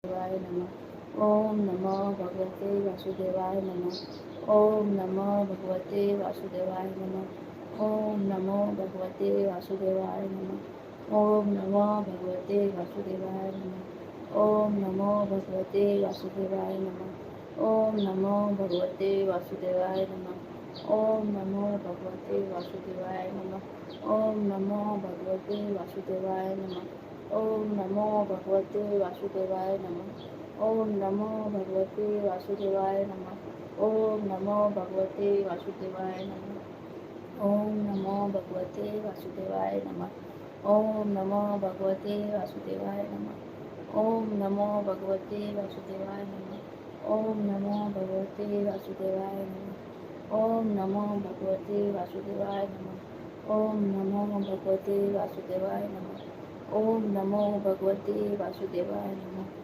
वासुदेवाय नमः। ओम नमो भगवते वासुदेवाय नमः। ओम नमो भगवते वासुदेवाय नमः। ओम नमो भगवते वासुदेवाय नमः। ओम नमो भगवते वासुदेवाय नमः। ओम नमो भगवते वासुदेवाय नमः। ओम नमो भगवते वासुदेवाय नमः। ओम नमो भगवते वासुदेवाय नमः। ओम नमो भगवते वासुदेवाय नमः। ओम नमो भगवते वासुदेवाय नमः। ओम नमो भगवते वासुदेवाय नमः। ओम नमो भगवते वासुदेवाय नमः। ओम नमो भगवते वासुदेवाय नमः। ओम नमो भगवते वासुदेवाय नमः। ओम नमो भगवते वासुदेवाय नमः। ओम नमो भगवते वासुदेवाय नमः। ओम नमो भगवते वासुदेवाय नमः। ओम नमो भगवते वासुदेवाय नमः। ओम नमो भगवते वासुदेवाय नमः।